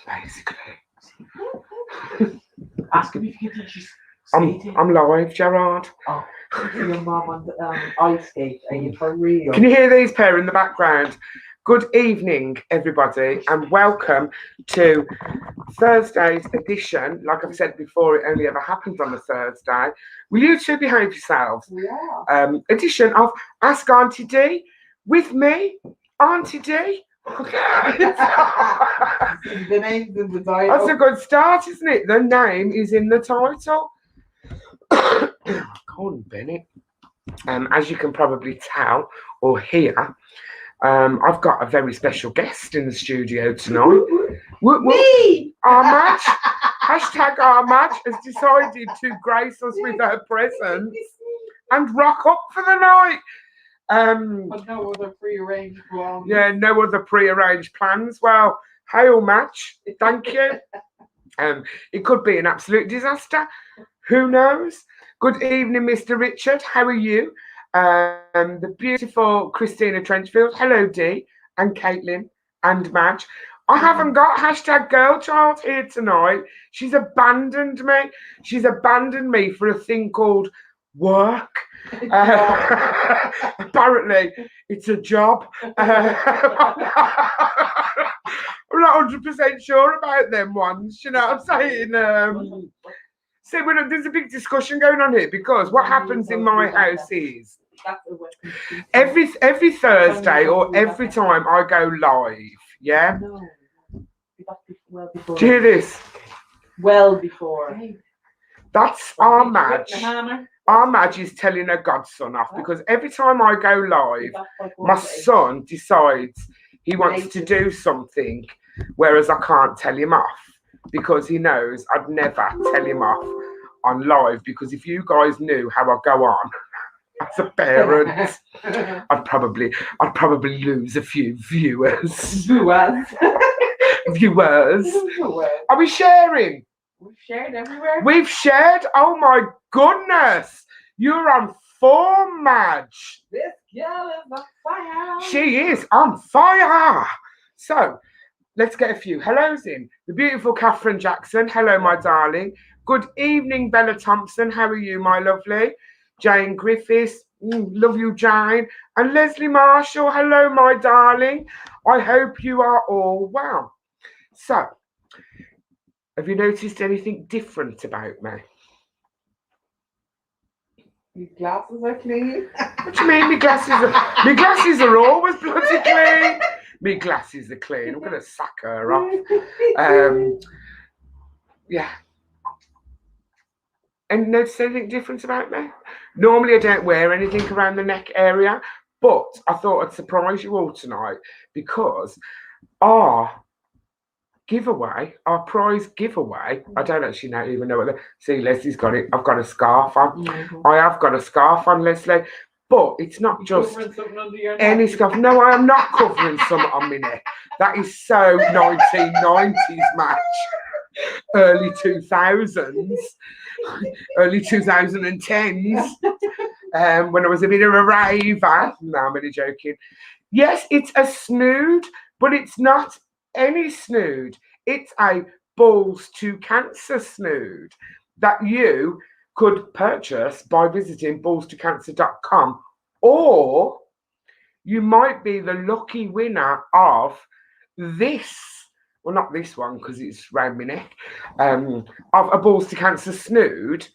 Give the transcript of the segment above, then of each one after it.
basically. Ask him if you can teach you skating. I'm live, Gerard. Oh, your mum on the ice skate. Are you for real? Can you hear these pair in the background? Good evening, everybody, and welcome to Thursday's edition. Like I've said before, it only ever happens on a Thursday. Will you two behave yourselves? Yeah. Edition of Ask Auntie Dee with me, Auntie Dee. The name's in the title. That's a good start, isn't it? The name is in the title. Colin Bennett. As you can probably tell or hear, I've got a very special guest in the studio tonight. Me! Our match, hashtag our match, has decided to grace us with her presence and rock up for the night. But no other pre-arranged plans. Yeah, no other pre-arranged plans. Well, hail match, thank you. It could be an absolute disaster. Who knows? Good evening, Mr. Richard. How are you? The beautiful Christina Trenchfield. Hello, Dee, and Caitlin, and Madge. I haven't got hashtag girl child here tonight. She's abandoned me. She's abandoned me for a thing called work. Apparently, it's a job. I'm not 100% sure about them ones. You know what I'm saying? See, there's a big discussion going on here because what happens in my house is every Thursday or every time I go live, yeah? No. Well Do before. you hear this? Well before. That's our Madge. Our Madge is telling her godson off because every time I go live, my son decides he wants to do something, whereas I can't tell him off because he knows I'd never tell him off on live, because if you guys knew how I go on as a parent, I'd probably lose a few viewers. Viewers. Are we sharing? We've shared everywhere. We've shared. Oh my goodness. You're on form, Madge. This girl is on fire. She is on fire. So let's get a few hellos in. The beautiful Catherine Jackson. Hello, my darling. Good evening, Bella Thompson. How are you, my lovely? Jane Griffiths. Love you, Jane. And Leslie Marshall. Hello, my darling. I hope you are all well. So, have you noticed anything different about me? Your glasses are clean. What do you mean, my glasses are always bloody clean. My glasses are clean. I'm going to sack her off. Yeah. And notice anything different about me? Normally I don't wear anything around the neck area, but I thought I'd surprise you all tonight because our prize giveaway, I don't actually even know what see, Leslie's got it. I've got a scarf on. Mm-hmm. I have got a scarf on, Leslie, but it's not just any scarf. No, I am not covering something on my neck. That is so 1990s Match. Early 2000s, early 2010s, when I was a bit of a raver. No, I'm only joking. Yes, it's a snood, but it's not any snood. It's a balls to cancer snood that you could purchase by visiting ballstocancer.com, or you might be the lucky winner of this. Well, not this one because it's round my neck. Of a balls to cancer snood,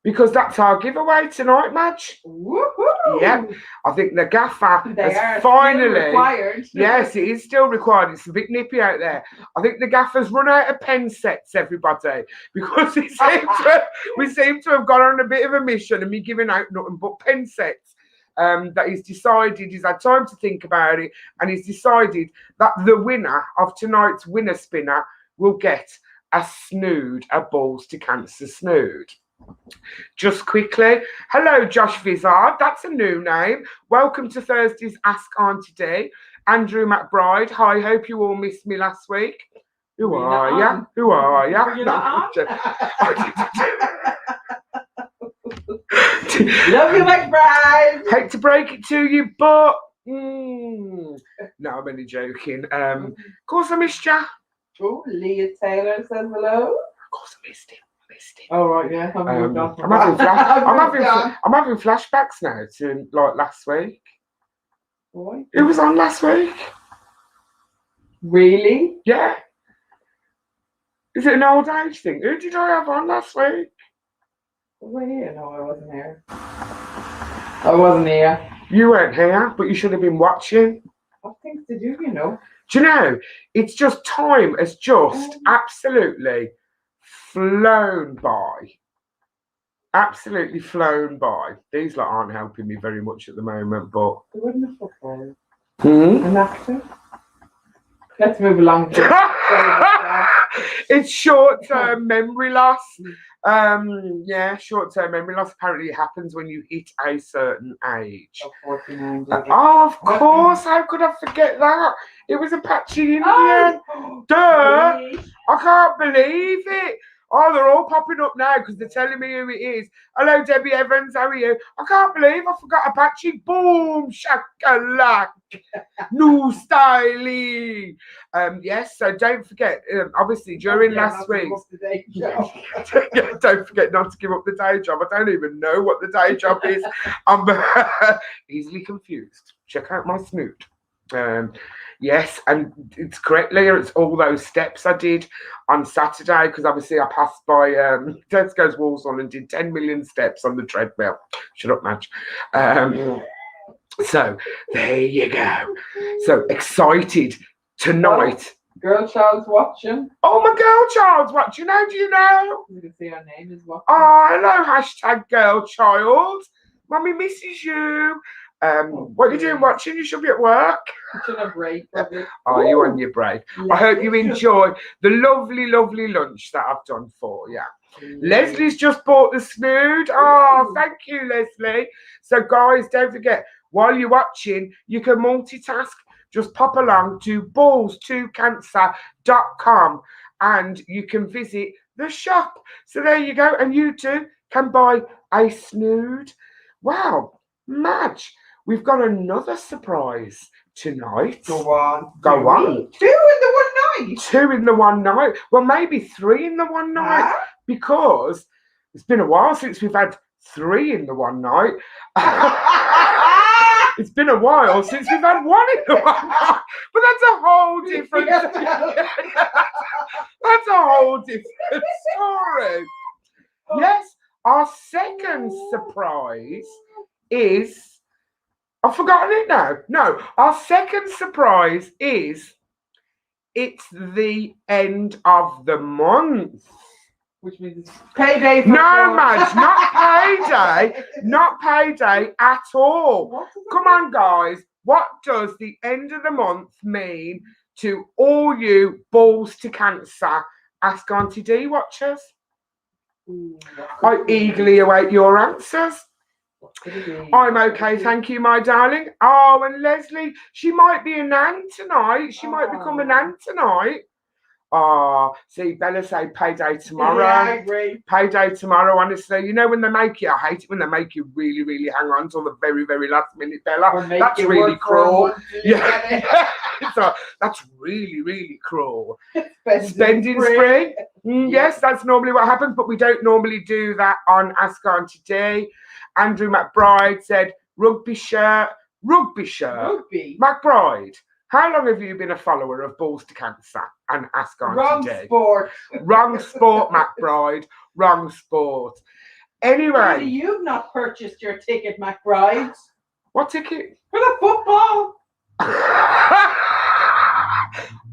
because that's our giveaway tonight, Madge. Woohoo! Yeah, I think the gaffer has finally. Required. Yes, it is still required. It's a bit nippy out there. I think the gaffer's run out of pen sets, everybody, because we seem to have gone on a bit of a mission and be giving out nothing but pen sets. That he's decided, he's had time to think about it, and he's decided that the winner of tonight's winner spinner will get a snood, a balls to cancer snood. Just quickly, hello Josh Vizard, that's a new name. Welcome to Thursday's Ask Auntie Dee. Andrew McBride, hi, hope you all missed me last week. Who are you? Who are you? Love you, McBride. Hate to break it to you, but no, I'm only joking. Of course I missed you. Oh, Leah Taylor says hello. Of course, I missed him. Oh right, yeah. I've moved on from I'm having, that. I'm having flashbacks now to like last week. Boy. It was on last week. Really? Yeah. Is it an old age thing? Who did I have on last week? Was I here? No, I wasn't here. I wasn't here. You weren't here, but you should have been watching. What things to do, you know? Do you know? It's just time has just absolutely flown by. Absolutely flown by. These lot aren't helping me very much at the moment, but. There wasn't a footballer. Hmm? An actor. Let's move along. It's short-term memory loss. Yeah, short-term memory loss. Apparently, it happens when you hit a certain age. 49. Oh, of course. How could I forget that? It was a patchy Indian. Duh! I can't believe it. Oh, they're all popping up now because they're telling me who it is. Hello, Debbie Evans. How are you? I can't believe I forgot Apache. Boom, shakalak. New styling. Yes, so don't forget, obviously, during last week. Don't forget not to give up the day job. I don't even know what the day job is. I'm easily confused. Check out my snoot. Yes, and it's correct, Leah. It's all those steps I did on Saturday because obviously I passed by Tesco's Walsall and did 10 million steps on the treadmill. Shut up, Madge. So there you go. So excited tonight. Girl child's watching. Oh, my girl child's watching. Do you know? You can see her name is watching. Oh, hello, hashtag girl child. Mummy misses you. What are you doing watching? You should be at work. Watching a break, probably. Oh, you on your break. I hope you enjoy the lovely, lovely lunch that I've done for you. Leslie's just bought the snood. Oh, thank you, Leslie. So, guys, don't forget, while you're watching, you can multitask. Just pop along to balls2cancer.com and you can visit the shop. So there you go. And you too can buy a snood. Wow, Madge, we've got another surprise tonight. Go on. Go on. 2 in the one night. 2 in the one night. Well, maybe 3 in the one night because it's been a while since we've had 3 in the one night. It's been a while since we've had 1 in the one night. But that's a whole different that's a whole different story. Yes, our second surprise is I've forgotten it now. No, our second surprise is it's the end of the month. Which means it's payday. No, Madge, not payday. Not payday at all. Come on, guys. What does the end of the month mean to all you balls to cancer Ask Auntie Dee watchers? I eagerly await your answers. I'm okay, thank you, my darling. Oh, and Leslie, she might be a nan tonight. She might become a nan tonight. Oh, see, Bella say payday tomorrow. Yeah, I agree. Payday tomorrow, honestly. You know when they make you, I hate it when they make you really, really hang on till the very, very last minute, Bella. That's really cruel. Yeah. So that's really, really cruel. Spending spree. Yes, that's normally what happens, but we don't normally do that on Ask Auntie Dee. Andrew McBride said, rugby shirt. Rugby. McBride. How long have you been a follower of Balls to Cancer and Ask Auntie Dee? Wrong sport, McBride. Wrong sport. Anyway. You've not purchased your ticket, McBride. What ticket? For the football.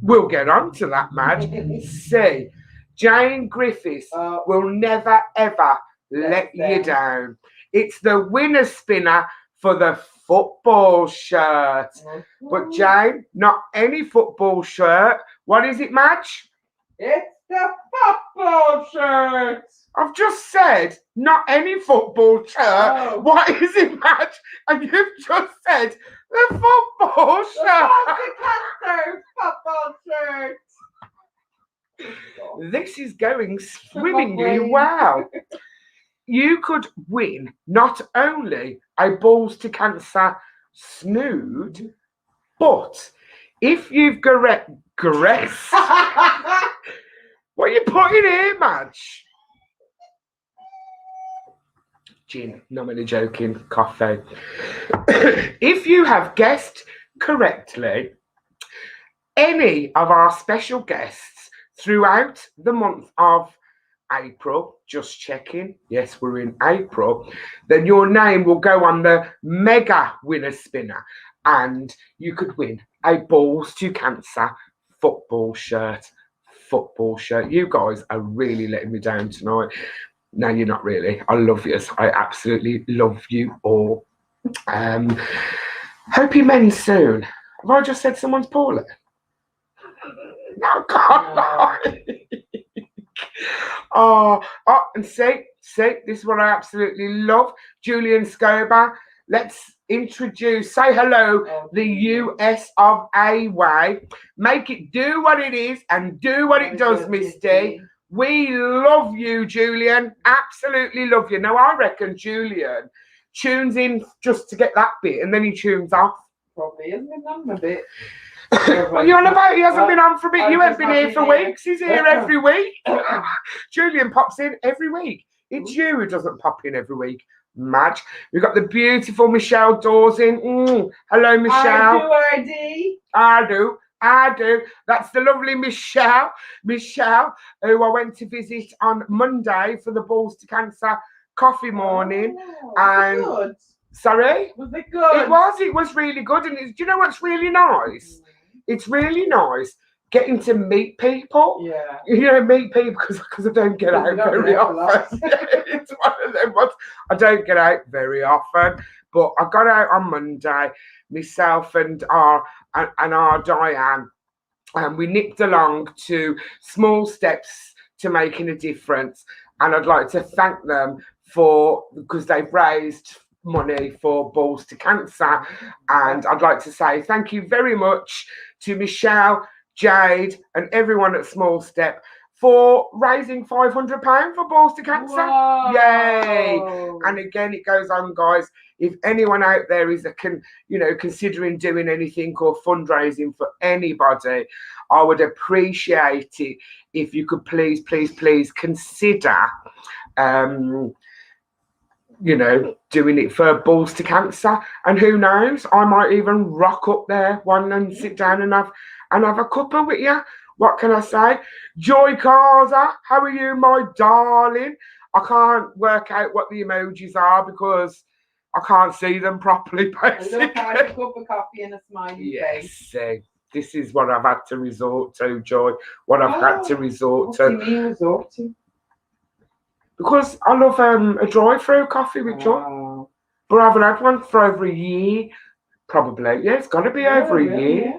We'll get on to that, Madge. See, Jane Griffiths will never, ever let you down. It's the winner spinner for the football shirt. But Jane, not any football shirt. What is it, Madge? It's the football shirt. I've just said not any football shirt. What is it, Madge? And you've just said the football shirt. The football shirt. This is going swimmingly well. You could win not only a Balls to Cancer snood, but if you've Gress. What are you putting here, Madge? Gin. No, I'm only joking. Coffee. If you have guessed correctly any of our special guests throughout the month of April, just checking, yes, we're in April, then your name will go on the mega winner spinner and you could win a Balls to Cancer football shirt. You guys are really letting me down tonight. No, you're not really. I love you. I absolutely love you all. Hope you mend soon. Have I just said someone's poorly? No, God, no. Oh, and see, this is what I absolutely love. Julian Scober. Let's introduce, say hello, the US of A way. Make it do what it is and do what it does, Miss D. We love you, Julian. Absolutely love you. Now, I reckon Julian tunes in just to get that bit and then he tunes off. Probably hasn't been on a bit. What are you on about? He hasn't been on for a bit. You haven't been here for weeks. He's here every week. Julian pops in every week. It's you who doesn't pop in every week, Madge. We've got the beautiful Michelle Dawson. Hello, Michelle. I do. That's the lovely Michelle, who I went to visit on Monday for the Balls to Cancer coffee morning. And good. Sorry? Was it good? It was really good. And do you know what's really nice? It's really nice getting to meet people. Yeah. You know, meet people because I don't get out very often. It's one of them ones. I don't get out very often. But I got out on Monday, myself and our Diane, and we nipped along to Small Steps to Making a Difference. And I'd like to thank them because they've raised money for Balls to Cancer. And I'd like to say thank you very much to Michelle, Jade, and everyone at Small Step for raising £500 for Balls to Cancer. Whoa. Yay! And again, it goes on, guys. If anyone out there is considering doing anything or fundraising for anybody, I would appreciate it if you could please consider doing it for Balls to Cancer. And who knows, I might even rock up there one and sit down and have a cuppa with you. What can I say? Joy Carter, how are you, my darling? I can't work out what the emojis are because I can't see them properly, basically. Look, I have a cup of coffee and a smiley face. Yes, this is what I've had to resort to, Joy. What I've had to resort to. What do you mean resort to? Because I love a drive-through coffee with Joy. But I haven't had one for over a year. Probably. Yeah, it's got to be over a year. Yeah.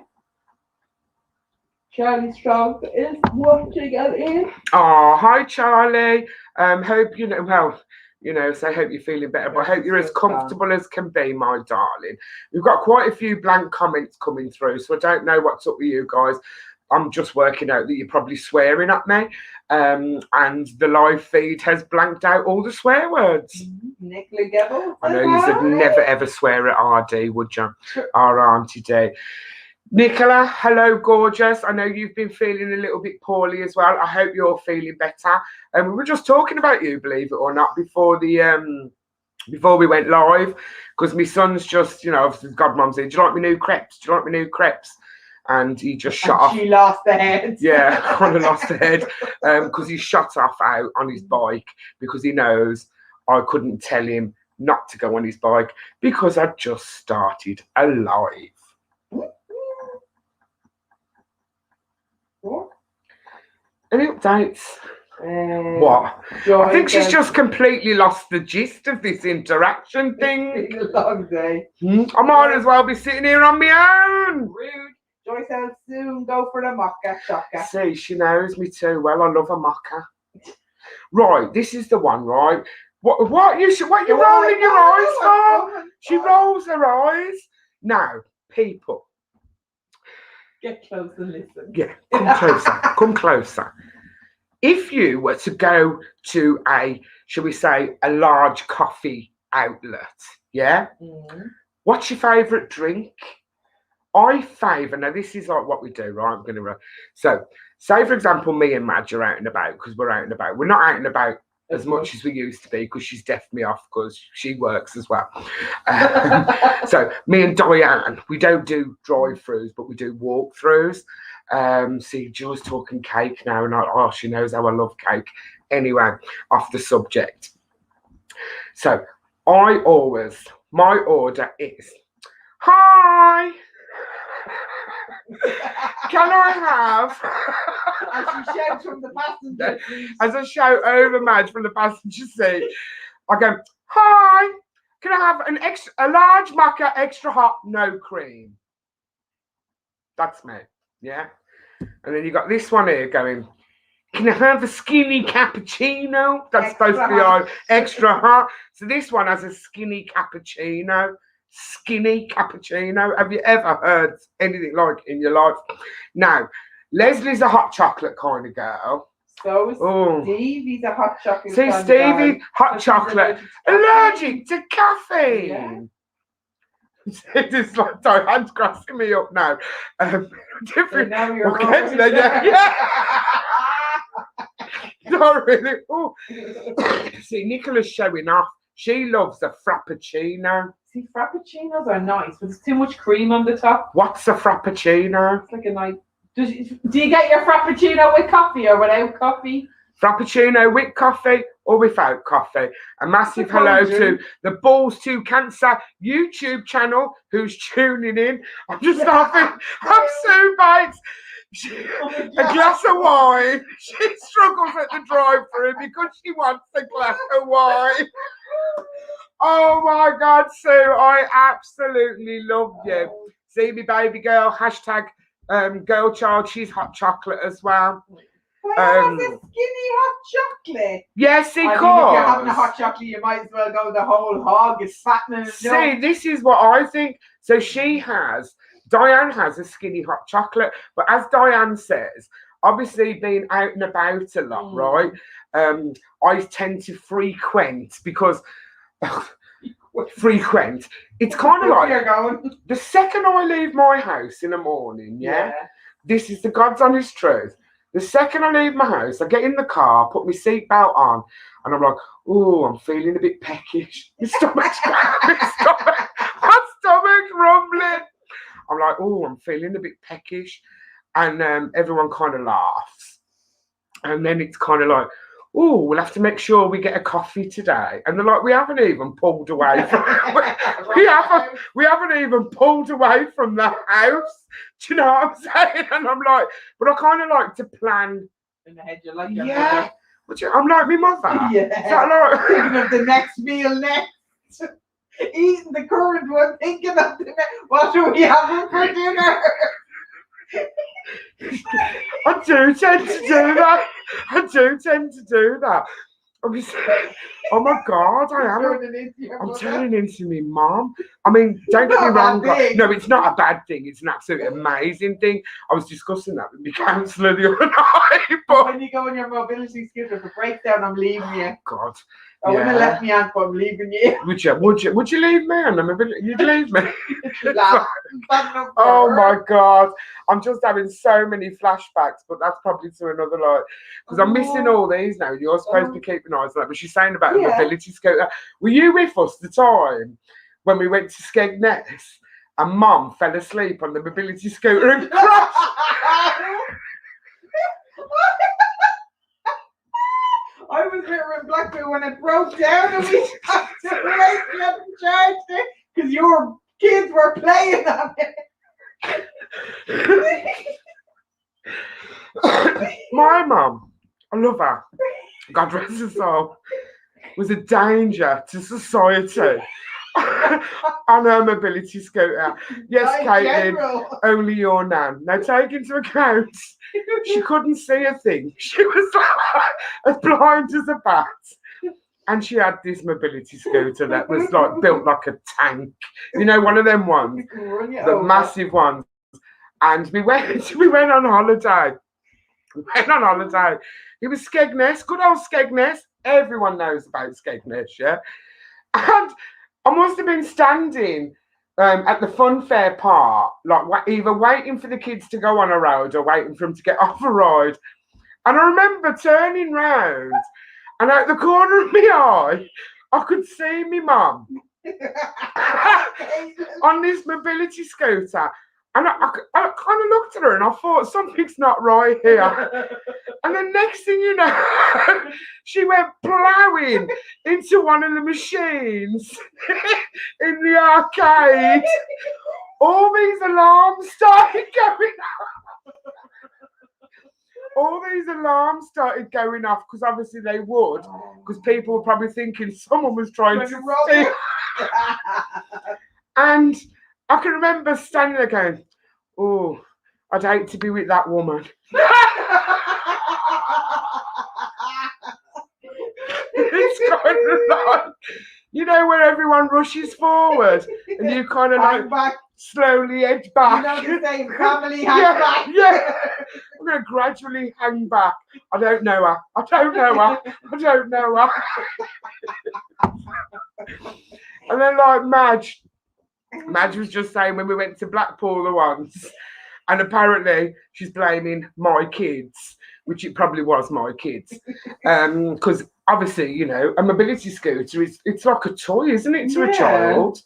Charlie Strong is watching in. Oh, hi, Charlie. Hope so I hope you're feeling better, but I hope you're as comfortable as can be, my darling. We've got quite a few blank comments coming through, so I don't know what's up with you guys. I'm just working out that you're probably swearing at me. And the live feed has blanked out all the swear words. Nicola Gebel. I know you would never ever swear at RD, would you? Our Auntie Dee. Nicola, hello, gorgeous. I know you've been feeling a little bit poorly as well. I hope you're feeling better. And we were just talking about you, believe it or not, before we went live, because my son's just, godmom's in. Do you like my new crepes? And he just shot off. She lost the head. Yeah, kind of lost the head because he shot off out on his bike because he knows I couldn't tell him not to go on his bike because I'd just started a live. What? Any updates? What? I think she's just completely lost the gist of this interaction thing. It's been a long day. I might as well be sitting here on my own. Rude. Joy says soon go for the mocha chocker. See, she knows me too well. I love a mocha. Right, this is the one, right? What you rolling your eyes for? She rolls her eyes. Now, people. Get close and listen. Yeah, come closer. If you were to go to a large coffee outlet, yeah? What's your favourite drink? I favour, now this is like what we do, right? I'm going to, so say for example, me and Madge are out and about because we're out and about. We're not out and about as much as we used to be because she's deaf me off because she works as well. So me and Diane, we don't do drive-throughs, but we do walk-throughs. See, Jules talking cake now, and she knows how I love cake. Anyway, off the subject. So my order is, hi, can I have? As you shout from the passenger seat. As I shout over Madge from the passenger seat, I go, hi, can I have a large maca, extra hot, no cream? That's me, yeah. And then you got this one here going, can I have a skinny cappuccino? That's supposed to be on extra hot. So this one has a skinny cappuccino. Skinny cappuccino. Have you ever heard anything like it in your life? Now, Leslie's a hot chocolate kind of girl. So is Stevie's a hot chocolate. See, Stevie, hot chocolate, allergic to caffeine. Yeah. It's like Diane's crossing me up now. Different. So now you're yeah. Not really. Oh. See, Nicola's showing off. She loves a frappuccino. See, frappuccinos are nice, but there's too much cream on the top. What's a frappuccino? It's like a nice. Do you get your frappuccino with coffee or without coffee? Frappuccino with coffee or without coffee. A massive hello to the Balls to Cancer YouTube channel who's tuning in. I'm just laughing. I'm Sue Bates. A glass of wine. She struggles at the drive-through because she wants a glass of wine. Oh my God, Sue, I absolutely love you. See me, baby girl. Hashtag girl child. She's hot chocolate as well. That's a skinny hot chocolate. Yes, it If you're having a hot chocolate, you might as well go the whole hog. It's fattening. See, this is what I think. So Diane has a skinny hot chocolate, but as Diane says, obviously being out and about a lot, right? I tend to frequent because it's kind of like the second I leave my house in the morning, this is the God's honest truth. The second I leave my house, I get in the car, put my seatbelt on, and I'm like, oh, I'm feeling a bit peckish. My stomach's rumbling. I'm like, oh, I'm feeling a bit peckish. And everyone kind of laughs. And then it's kind of like, oh, we'll have to make sure we get a coffee today. And they're like, we haven't even pulled away from we haven't even pulled away from the house. Do you know what I'm saying? And I'm like, but I kind of like to plan. In the head, you're like your mother. I'm like my mother. Yeah. Like, thinking of the next meal next. Eating the current one, thinking of the next. What are we having for dinner? I do tend to do that. Oh my God, I'm turning into me mom. I mean, don't get me wrong. No, it's not a bad thing. It's an absolutely amazing thing. I was discussing that with my counsellor the other night. But when you go on your mobility scooter for breakdown, I'm leaving you. God. I wouldn't have left me on, but I'm leaving you. Would you leave me on the mobility? You'd leave me. Oh my God. I'm just having so many flashbacks, but that's probably to another life. Because I'm missing all these now. You're supposed to be keeping eyes on that. But she's saying about a mobility scooter. Were you with us the time when we went to Skegness and Mum fell asleep on the mobility scooter and crashed? I was there in Blackpool when it broke down and we had to wait and charged it because your kids were playing on it. My mum, I love her, God rest her soul, was a danger to society on her mobility scooter. Yes, Caitlin, only your nan. Now take into account, she couldn't see a thing. She was like, as blind as a bat. And she had this mobility scooter that was like built like a tank. You know, one of them ones, the massive ones. And we went on holiday. It was Skegness, good old Skegness. Everyone knows about Skegness, yeah? And I must have been standing at the fun fair part, like either waiting for the kids to go on a ride or waiting for them to get off a ride. And I remember turning round, and out the corner of my eye, I could see my mum on this mobility scooter. And I kind of looked at her and I thought, something's not right here. And the next thing you know, she went plowing into one of the machines in the arcade. All these alarms started going off. All these alarms started going off because obviously they would, because people were probably thinking someone was trying to steal. And I can remember standing there going, oh, I'd hate to be with that woman. It's kind of like, you know, where everyone rushes forward and you kind of like back. Slowly edge back. You know the same family hang back. Yeah. I'm going to gradually hang back. I don't know her. I don't know her. I don't know her. And then like Madge was just saying when we went to Blackpool the once, and apparently she's blaming my kids, which it probably was my kids, because obviously, you know, a mobility scooter it's like a toy, isn't it, to a child?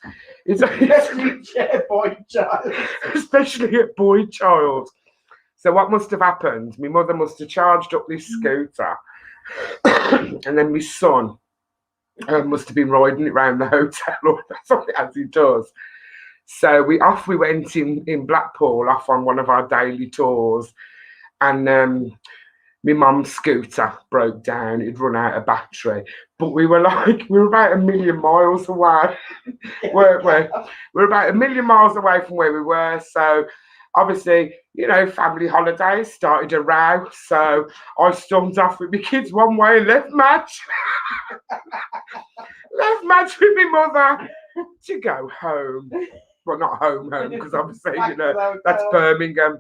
Especially a boy child. Especially a boy child. So what must have happened? My mother must have charged up this scooter, and then my son must have been riding it around the hotel, or something as he does. So we went in Blackpool, off on one of our daily tours, and my mum's scooter broke down. It'd run out of battery, but we were about 1 million miles away, weren't we? We were about 1 million miles away from where we were. So obviously, you know, family holidays started a row. So I stormed off with my kids one way and left Madge with my mother to go home. Well, not home, because obviously, you know, that's Birmingham.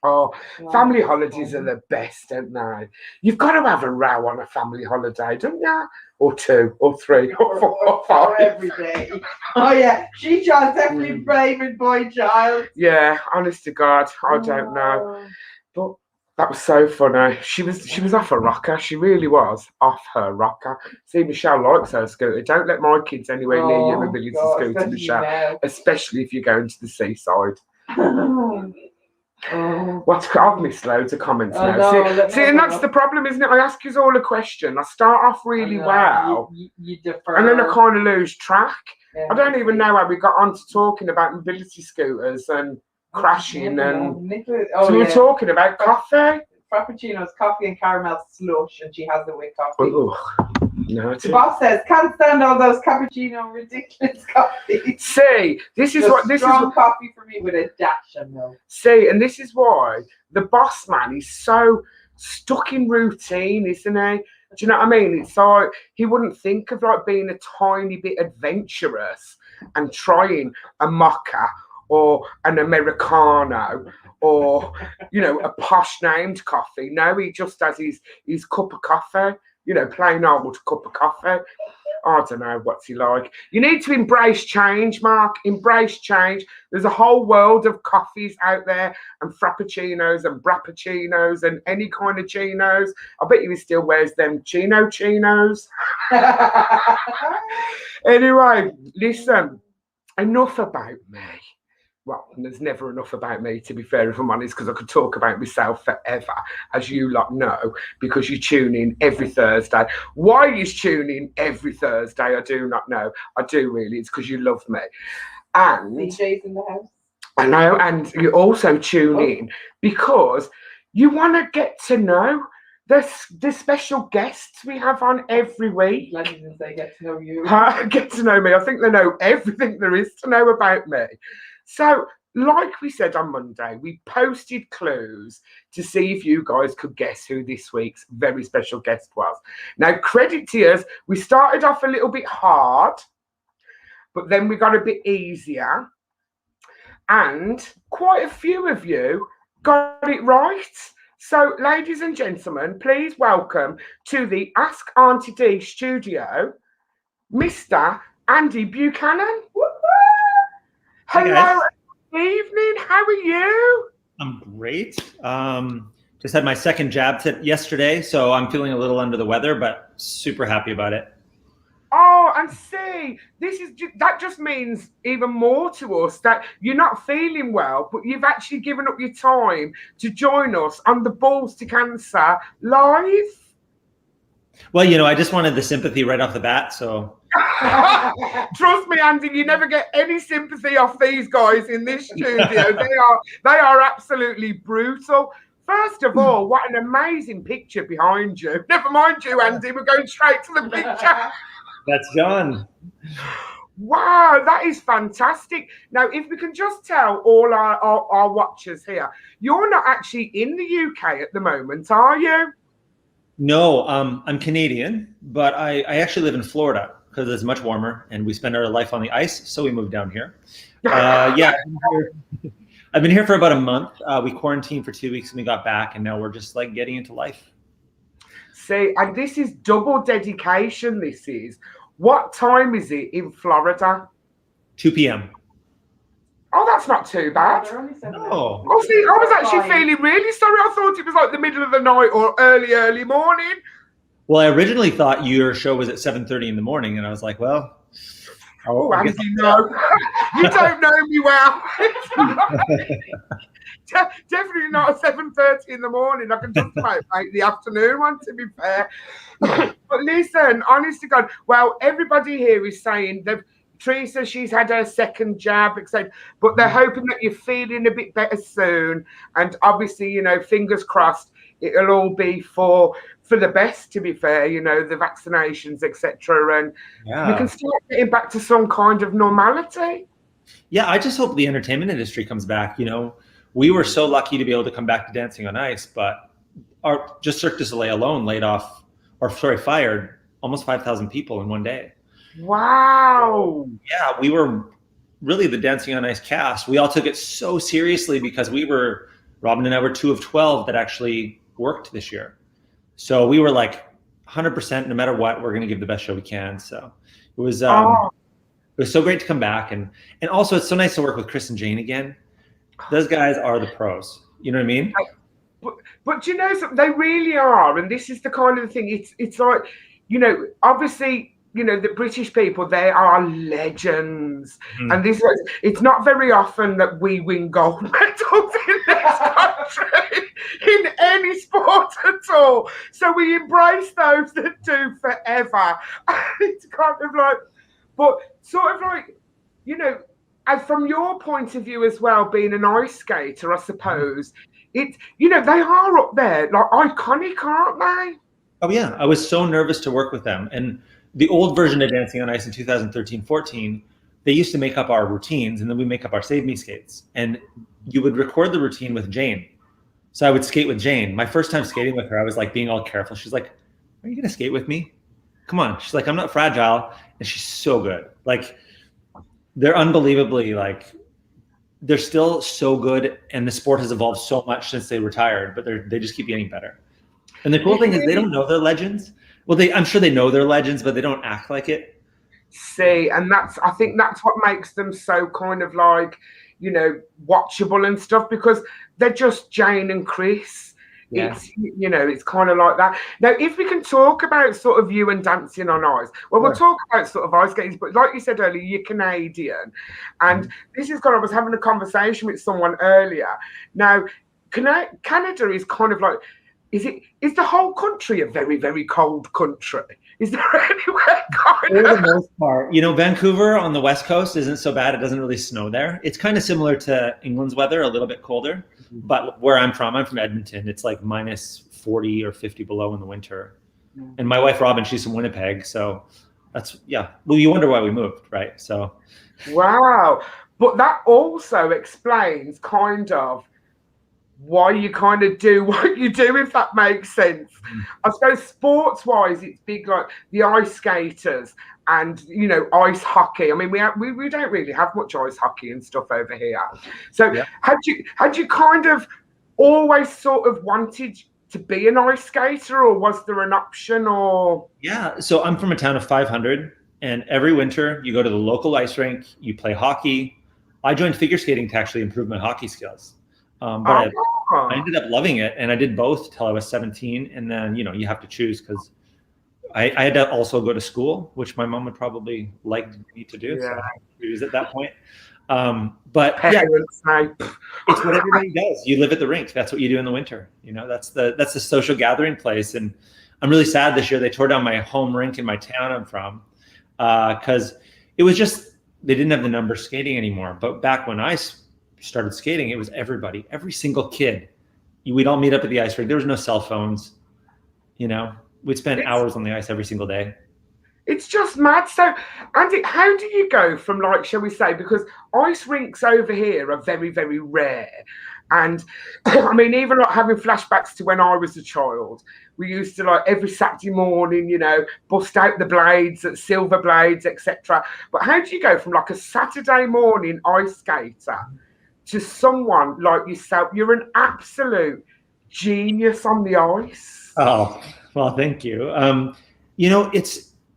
Oh, family holidays are the best, don't they? You've got to have a row on a family holiday, don't you? Or 2, or 3, or 4, or 5. Or every day. Oh yeah, she just definitely blaming boy child. Yeah, honest to God, I don't know. But that was so funny. She was off her rocker. She really was off her rocker. See, Michelle likes her scooter. Don't let my kids anywhere near your mobility scooter, Michelle. Now. Especially if you're going to the seaside. I've missed loads of comments now. See, and that's the problem, isn't it? I ask you all a question. I start off really well, you defer, and then I kind of lose track. Yeah, I don't even know how we got on to talking about mobility scooters and crashing, and so we're talking about coffee. Frappuccinos, coffee and caramel slush, and she has it with coffee. No, the boss says, can't stand all those cappuccino ridiculous coffee. See, this is strong coffee for me with a dash of milk. See, and this is why the boss man is so stuck in routine, isn't he? Do you know what I mean? It's like he wouldn't think of like being a tiny bit adventurous and trying a mocha or an Americano or, you know, a posh named coffee. No, he just has his cup of coffee, you know, plain old cup of coffee. I don't know what's he like. You need to embrace change, Mark. Embrace change. There's a whole world of coffees out there, and frappuccinos and brappuccinos and any kind of chinos. I bet you he still wears them chinos. Anyway, listen, enough about me. Well, there's never enough about me, to be fair, if I'm honest, because I could talk about myself forever, as you lot know, because you tune in every Thursday. Why you tune in every Thursday, I do not know. I do really. It's because you love me. And DJ's in the house. I know, and you also tune in because you want to get to know the special guests we have on every week. Glad you didn't say get to know you. Get to know me. I think they know everything there is to know about me. So, like we said on Monday, we posted clues to see if you guys could guess who this week's very special guest was. Now, credit to us, we started off a little bit hard, but then we got a bit easier. And quite a few of you got it right. So, ladies and gentlemen, please welcome to the Ask Auntie Dee studio, Mr. Andy Buchanan. Hi Hello, guys. evening. How are you? I'm great. Just had my second jab yesterday, so I'm feeling a little under the weather, but super happy about it. Oh, and see, that just means even more to us that you're not feeling well, but you've actually given up your time to join us on the Balls to Cancer live. Well, I just wanted the sympathy right off the bat, so Trust me, Andy, you never get any sympathy off these guys in this studio. They are absolutely brutal. First of all, what an amazing picture behind you. Never mind you, Andy. We're going straight to the picture. that's John. Wow, that is fantastic. Now, if we can just tell all our watchers here, you're not actually in the UK at the moment, are you? No, I'm Canadian, but I actually live in Florida because it's much warmer and we spend our life on the ice, so we moved down here. Yeah, I've been here for about a month. We quarantined for 2 weeks and we got back, and now we're just like getting into life. See, and this is double dedication. This is. What time is it in Florida? 2 p.m. Oh, that's not too bad. No. Oh, see, I was actually feeling really sorry. I thought it was like the middle of the night or early morning. Well, I originally thought your show was at 7:30 in the morning, and I was like, well, oh, Andy, no. You don't know me well. Definitely not at 7:30 in the morning. I can just about make the afternoon one, to be fair. But listen, honest to God, well, everybody here is saying that Teresa, she's had her second jab, etc. But they're hoping that you're feeling a bit better soon. And obviously, fingers crossed, it'll all be for the best, to be fair, the vaccinations, etc. And we can start getting back to some kind of normality. Yeah, I just hope the entertainment industry comes back. We were so lucky to be able to come back to Dancing on Ice, but just Cirque du Soleil alone fired almost 5,000 people in one day. Wow. Yeah, we were really the Dancing on Ice cast. We all took it so seriously because Robin and I were 2 of 12 that actually worked this year. So we were like 100%, no matter what, we're going to give the best show we can. So it was so great to come back. And also it's so nice to work with Chris and Jane again. Those guys are the pros. You know what I mean? But you know, they really are. And this is the kind of thing. It's like, obviously, the British people, they are legends. Mm. And it's not very often that we win gold medals in this country in any sport at all. So we embrace those that do forever. It's kind of like, but sort of like, and from your point of view as well, being an ice skater, I suppose, they are up there, like iconic, aren't they? Oh yeah, I was so nervous to work with them. And the old version of Dancing on Ice in 2013-14, they used to make up our routines, and then we make up our Save Me skates. And you would record the routine with Jane. So I would skate with Jane. My first time skating with her, I was like being all careful. She's like, "Are you gonna skate with me? Come on." She's like, "I'm not fragile," and she's so good. Like, they're unbelievably they're still so good, and the sport has evolved so much since they retired. But they just keep getting better. And the cool thing is they don't know they're legends. Well, I'm sure they know they're legends, but they don't act like it. See, and I think that's what makes them so kind of like, watchable and stuff, because they're just Jane and Chris. Yeah. It's kind of like that. Now, if we can talk about sort of you and Dancing on Ice, we'll talk about sort of ice skating, but like you said earlier, you're Canadian. And this is kind of, I was having a conversation with someone earlier. Now, Canada is kind of like, is the whole country a very, very cold country? Is there anywhere kind of? For the most part, Vancouver on the West Coast isn't so bad. It doesn't really snow there. It's kind of similar to England's weather, a little bit colder. Mm-hmm. But where I'm from Edmonton. It's like minus 40 or 50 below in the winter. Mm-hmm. And my wife Robin, she's from Winnipeg, so that's Well, you wonder why we moved, right? So. Wow, but that also explains kind of why you kind of do what you do, if that makes sense. I suppose sports-wise, it's big, like the ice skaters and ice hockey. I mean, we don't really have much ice hockey and stuff over here. So had you kind of always sort of wanted to be an ice skater, or was there an option? Or so I'm from a town of 500, and every winter you go to the local ice rink, you play hockey. I joined figure skating to actually improve my hockey skills. But I ended up loving it, and I did both till I was 17. And then, you have to choose, because I had to also go to school, which my mom would probably like me to do. So I had to choose at that point. But Parents, it's what everybody does. You live at the rink. That's what you do in the winter. That's the social gathering place. And I'm really sad this year they tore down my home rink in my town I'm from, because it was just, they didn't have the numbers skating anymore. But back when I started skating, it was everybody, every single kid. We'd all meet up at the ice rink. There was no cell phones. We'd spend hours on the ice every single day. It's just mad. So, Andy, how do you go from, like, shall we say, because ice rinks over here are very, very rare. And I mean, even like having flashbacks to when I was a child, we used to, like, every Saturday morning, bust out the blades, silver blades, etc. But how do you go from, like, a Saturday morning ice skater to someone like yourself? You're an absolute genius on the ice. Oh, well, thank you.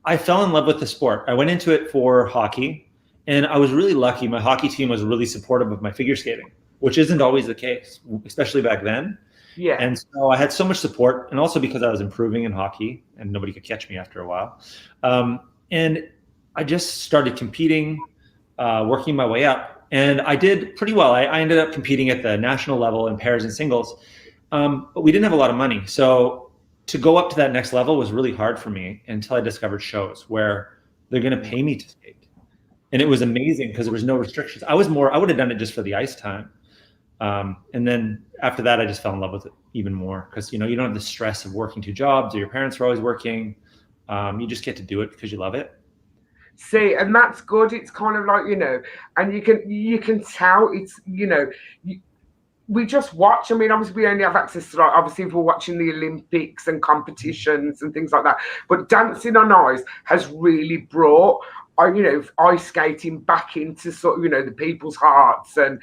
I fell in love with the sport. I went into it for hockey, and I was really lucky. My hockey team was really supportive of my figure skating, which isn't always the case, especially back then. Yeah. And so I had so much support, and also because I was improving in hockey and nobody could catch me after a while. And I just started competing, working my way up, and I did pretty well. I ended up competing at the national level in pairs and singles, but we didn't have a lot of money. So to go up to that next level was really hard for me until I discovered shows where they're going to pay me to skate. And it was amazing because there was no restrictions. I would have done it just for the ice time. And then after that, I just fell in love with it even more because, you don't have the stress of working 2 jobs, or your parents are always working. You just get to do it because you love it. See, and that's good. It's kind of like, and you can tell it's, we just watch. I mean, obviously we only have access to, like, obviously if we're watching the Olympics and competitions and things like that. But dancing on ice has really brought, ice skating back into sort of, the people's hearts and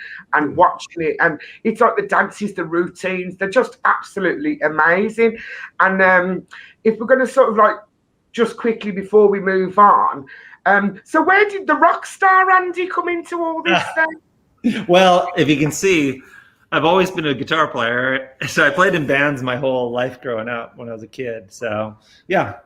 watching it. And it's like the dances, the routines, they're just absolutely amazing. And if we're going to sort of, like, just quickly before we move on, so where did the rock star Andy come into all this then? Well, if you can see, I've always been a guitar player. So I played in bands my whole life growing up when I was a kid. So yeah,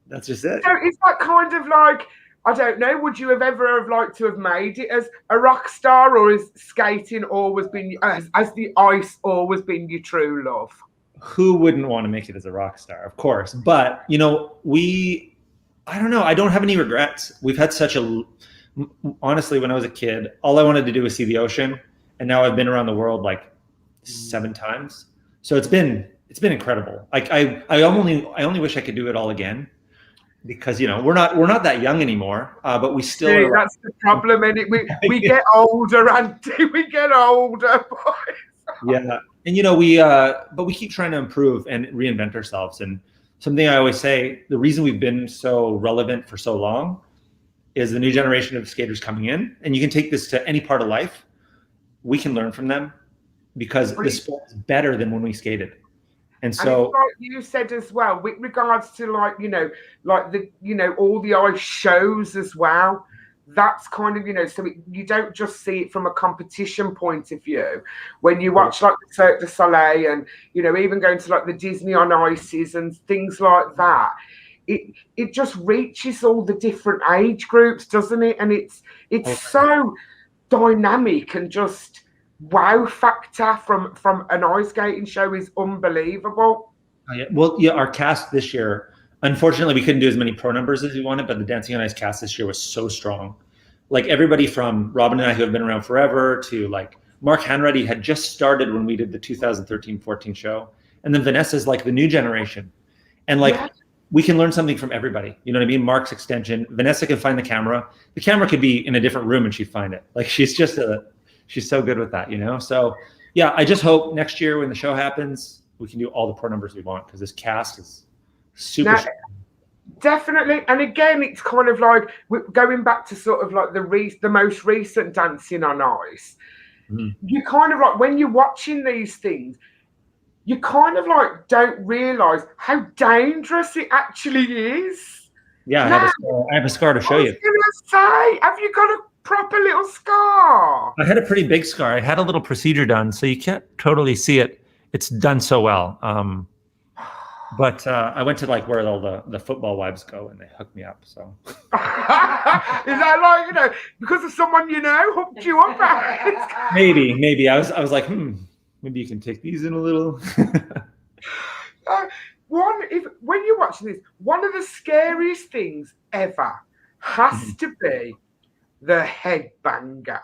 that's just it. So is that kind of like, I don't know, would you have ever have liked to have made it as a rock star, or has skating always been, as the ice always been your true love? Who wouldn't want to make it as a rock star? Of course. But, I don't know. I don't have any regrets. We've had honestly, when I was a kid, all I wanted to do was see the ocean. And now I've been around the world like 7 times. So it's been incredible. Like I only wish I could do it all again, because we're not that young anymore, but we still are. That's the problem, and we get older, Andy. We get older, boys. Yeah, and but we keep trying to improve and reinvent ourselves. And something I always say, the reason we've been so relevant for so long is the new generation of skaters coming in, and you can take this to any part of life. We can learn from them because the sport is better than when we skated. And so, like you said as well, with regards to, like, all the ice shows as well, that's kind of, so you don't just see it from a competition point of view. When you watch, like, the Cirque du Soleil and, even going to, like, the Disney on Ices and things like that, it just reaches all the different age groups, doesn't it? And it's so dynamic, and just wow factor from an ice skating show is unbelievable. Oh, yeah. Well, yeah, our cast this year, unfortunately, we couldn't do as many pro numbers as we wanted, but the Dancing on Ice cast this year was so strong. Like, everybody from Robin and I, who have been around forever, to, like, Mark Hanratty had just started when we did the 2013-14 show, and then Vanessa's like the new generation, and we can learn something from everybody. You know what I mean? Mark's extension. Vanessa can find the camera. The camera could be in a different room and she'd find it. Like, she's so good with that, So yeah, I just hope next year when the show happens, we can do all the pro numbers we want, because this cast is super strong. Definitely. And again, it's kind of like going back to sort of like the most recent Dancing on Ice. You kind of like, when you're watching these things, you kind of like don't realize how dangerous it actually is. Yeah, I have a scar to show you. I was going to say, have you got a proper little scar. I had a pretty big scar. I had a little procedure done, so you can't totally see it. It's done so well. But I went to like where all the football wives go, and they hooked me up. So Is that like, you know, because of someone you know hooked you up? maybe I was like, maybe you can take these in a little. When you're watching this, one of the scariest things ever has to be the headbanger.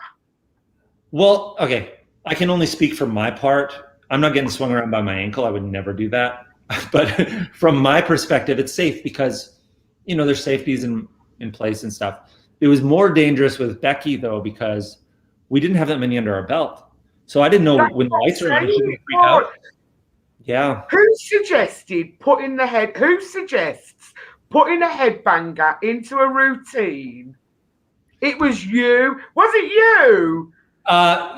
Well, okay, I can only speak for my part. I'm not getting swung around by my ankle. I would never do that. But from my perspective, it's safe because, you know, there's safeties in place and stuff. It was more dangerous with Becky, though, because we didn't have that many under our belt. So I didn't know when the lights are on, she'd be freaked out. Yeah. Who suggests putting a headbanger into a routine? It was you. Was it you?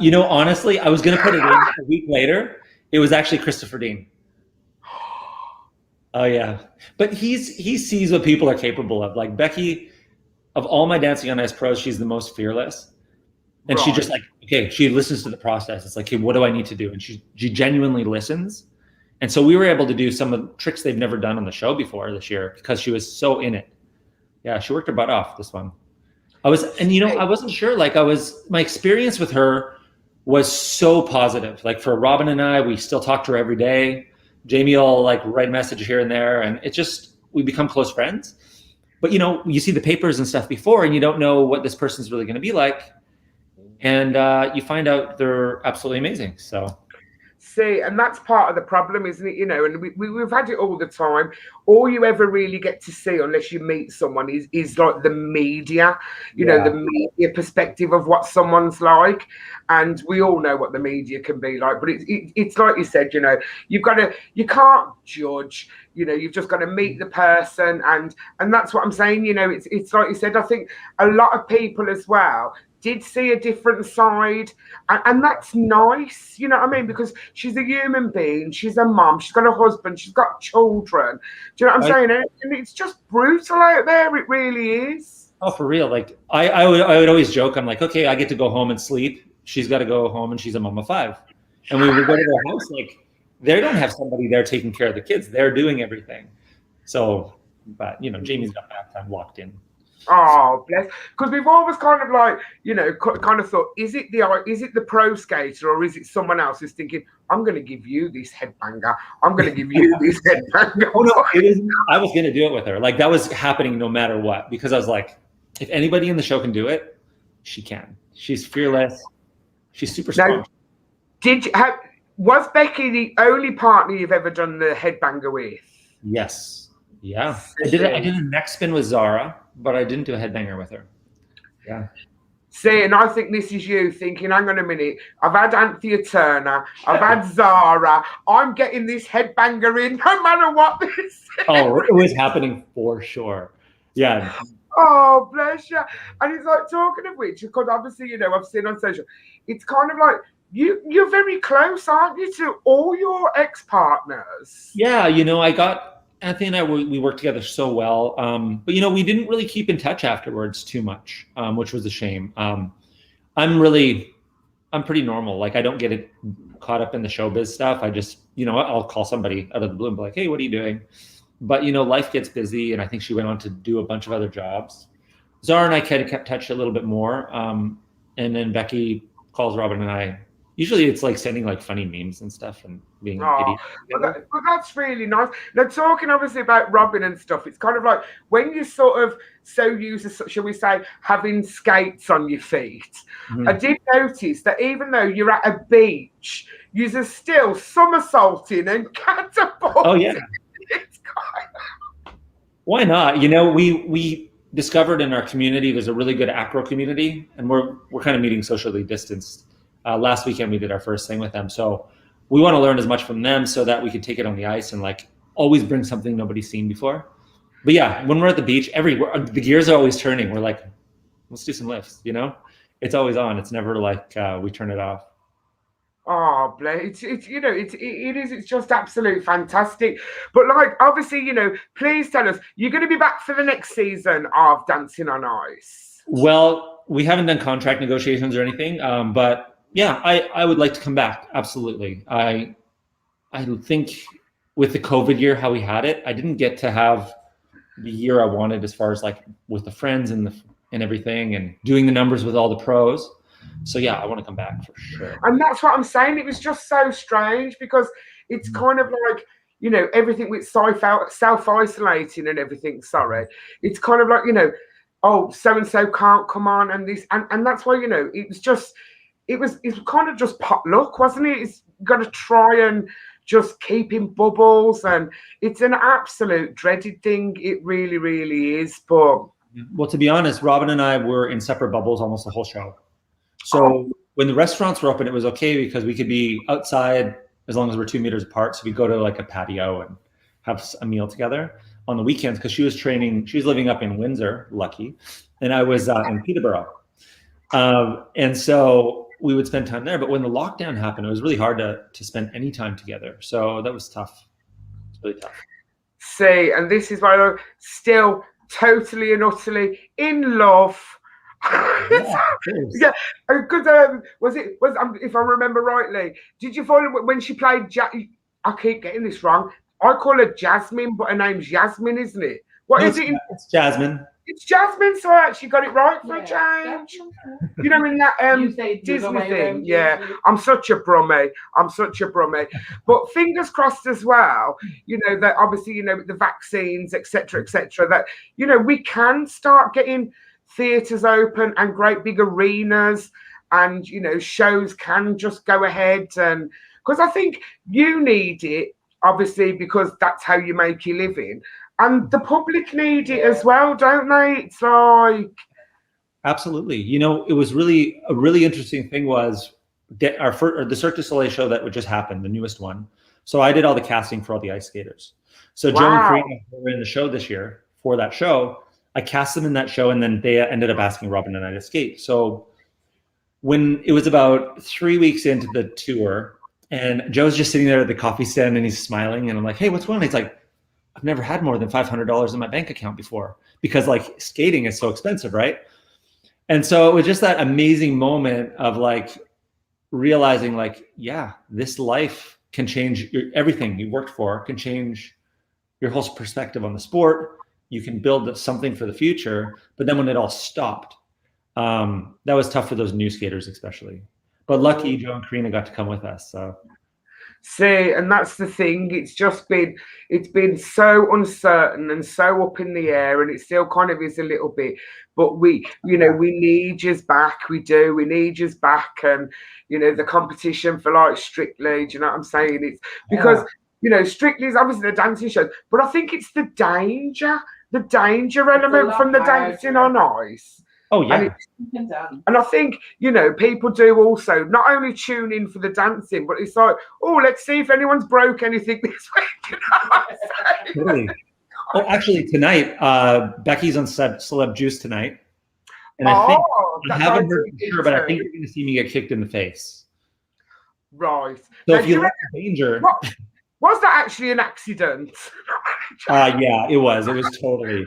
You know, honestly, I was going to put it in a week later. It was actually Christopher Dean. Oh yeah, but he sees what people are capable of. Like Becky, of all my Dancing on Ice pros, she's the most fearless, and she just like, okay, she listens to the process. It's like, hey, what do I need to do? And she genuinely listens, and so we were able to do some of the tricks they've never done on the show before this year because she was so in it. Yeah, she worked her butt off this one. I wasn't sure. Like my experience with her was so positive. Like for Robin and I, we still talk to her every day. Jamie will like write a message here and there, and we become close friends. But you know, you see the papers and stuff before, and you don't know what this person's really going to be like, and you find out they're absolutely amazing. So, see, and that's part of the problem, isn't it? You know, and we've had it all the time. All you ever really get to see, unless you meet someone, is like the media. You know, the media perspective of what someone's like. And we all know what the media can be like, but it's like you said, you know, you can't judge, you know, you've just got to meet the person, and that's what I'm saying, you know, it's like you said, I think a lot of people as well did see a different side, and that's nice, you know what I mean, because she's a human being, she's a mum, she's got a husband, she's got children, do you know what I'm saying? And it's just brutal out there, it really is. Oh, for real. Like I would always joke, I'm like, okay, I get to go home and sleep. She's got to go home, and she's a mom of 5. And we would go to their house, like they don't have somebody there taking care of the kids. They're doing everything. So, but you know, Jamie's got bath time locked in. Oh, bless. Because we've always kind of like, you know, kind of thought, is it the pro skater, or is it someone else who's thinking, I'm going to give you this headbanger. I'm going to give you this headbanger. Oh no, I was going to do it with her. Like that was happening no matter what, because I was like, if anybody in the show can do it, she can. She's fearless. She's super strong. Now, was Becky the only partner you've ever done the headbanger with? Yes. Yeah. I did a neck spin with Zara, but I didn't do a headbanger with her. Yeah. See, and I think this is you thinking, hang on a minute, I've had Anthea Turner, I've had Zara, I'm getting this headbanger in no matter what this is. Oh, it was happening for sure. Yeah. Oh, bless you. And it's like, talking of which, because obviously, you know, I've seen on social, it's kind of like, you're very close, aren't you, to all your ex-partners? Yeah, you know, Anthony and I, we worked together so well. But, you know, we didn't really keep in touch afterwards too much, which was a shame. I'm pretty normal. Like, I don't get caught up in the showbiz stuff. I just, you know, I'll call somebody out of the blue and be like, hey, what are you doing? But, you know, life gets busy, and I think she went on to do a bunch of other jobs. Zara and I kind of kept touch a little bit more. And then Becky calls Robin and I. Usually it's like sending like funny memes and stuff and being idiots. But that's really nice. Now, talking obviously about Robin and stuff, it's kind of like when you're sort of so used to, shall we say, having skates on your feet. Mm-hmm. I did notice that even though you're at a beach, you're still somersaulting and catapulting. Oh, yeah. Why not? You know, we discovered in our community there's a really good acro community, and we're kind of meeting socially distanced. Last weekend we did our first thing with them, so we want to learn as much from them so that we can take it on the ice and like always bring something nobody's seen before. But yeah, when we're at the beach, the gears are always turning. We're like, let's do some lifts. You know, it's always on. It's never like we turn it off. Oh, bless. It's just absolute fantastic. But like, obviously, you know, please tell us, you're going to be back for the next season of Dancing on Ice. Well, we haven't done contract negotiations or anything, but yeah, I would like to come back. Absolutely. I think with the COVID year, how we had it, I didn't get to have the year I wanted as far as like with the friends and everything and doing the numbers with all the pros. So yeah, I want to come back for sure. And that's what I'm saying. It was just so strange because it's kind of like, you know, everything with self-isolating and everything, sorry. It's kind of like, you know, oh, so-and-so can't come on and this, and that's why, you know, it was kind of just pot luck, wasn't it? It's got to try and just keep in bubbles, and it's an absolute dreaded thing. It really, really is. But well, to be honest, Robin and I were in separate bubbles almost the whole show. So when the restaurants were open, it was okay because we could be outside as long as we're 2 meters apart. So we go to like a patio and have a meal together on the weekends because she was living up in Windsor, lucky, and I was in Peterborough. And so we would spend time there. But when the lockdown happened, it was really hard to spend any time together. So that was tough. It's really tough. See, and this is why I'm still totally and utterly in love. Yeah, because if I remember rightly, did you find when she played I keep getting this wrong. I call her Jasmine, but her name's Yasmin, isn't it? What is it? It's Jasmine. It's Jasmine, so I actually got it right for a change. You know, in that Disney thing. Yeah, I'm such a brummie. But fingers crossed as well, you know, that obviously, you know, the vaccines, etc., that, you know, we can start getting theatres open and great big arenas, and, you know, shows can just go ahead. And because I think you need it, obviously, because that's how you make your living. And the public need it as well, don't they? It's like... Absolutely. You know, it was a really interesting thing was the Cirque du Soleil show that would just happen, the newest one. So I did all the casting for all the ice skaters. So Joe and Karina were in the show this year for that show. I cast them in that show, and then they ended up asking Robin and I to skate. So when it was about 3 weeks into the tour, and Joe's just sitting there at the coffee stand and he's smiling, and I'm like, hey, what's going on? He's like, I've never had more than $500 in my bank account before, because like skating is so expensive, right? And so it was just that amazing moment of like realizing like, yeah, this life can change everything you worked for, can change your whole perspective on the sport. You can build something for the future. But then when it all stopped, that was tough for those new skaters especially. But lucky Joe and Karina got to come with us. So. See, and that's the thing. It's been so uncertain and so up in the air, and it still kind of is a little bit. But we need yous back. We do. We need yous back, and you know, the competition for like Strictly. Do you know what I'm saying? It's because you know, Strictly is obviously the dancing shows, but I think it's the danger element from the dancing on ice. Oh yeah. And I think, you know, people do also not only tune in for the dancing, but it's like, oh, let's see if anyone's broke anything this week. You know what I'm saying? Really? Oh, actually, tonight, Becky's on Celeb Juice tonight. And I haven't heard for sure, but I think you're going to see me get kicked in the face. Right. So if you like danger... Was that actually an accident? Yeah, it was. It was totally...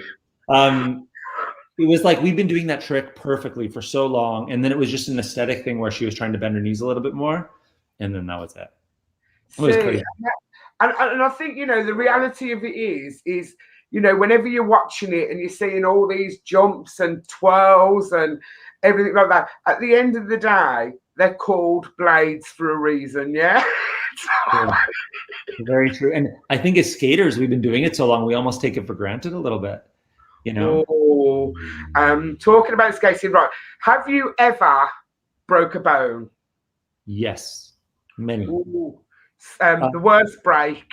It was like we've been doing that trick perfectly for so long, and then it was just an aesthetic thing where she was trying to bend her knees a little bit more, and then that was it. It was crazy. And I think, you know, the reality of it is, you know, whenever you're watching it and you're seeing all these jumps and twirls and everything like that, at the end of the day, they're called blades for a reason, yeah? Yeah. Very true. And I think as skaters, we've been doing it so long, we almost take it for granted a little bit. You know, talking about skating, right? Have you ever broke a bone? Yes, many. The worst break?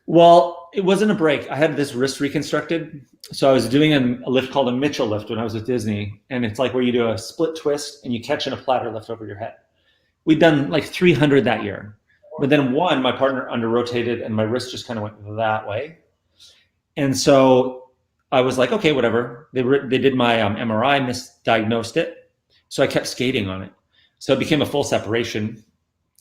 Well, it wasn't a break. I had this wrist reconstructed. So I was doing a lift called a Mitchell lift when I was with Disney. And it's like where you do a split twist and you catch in a platter lift over your head. We'd done like 300 that year. But then my partner under rotated and my wrist just kind of went that way. And so I was like, okay, whatever. They did my MRI, misdiagnosed it. So I kept skating on it. So it became a full separation.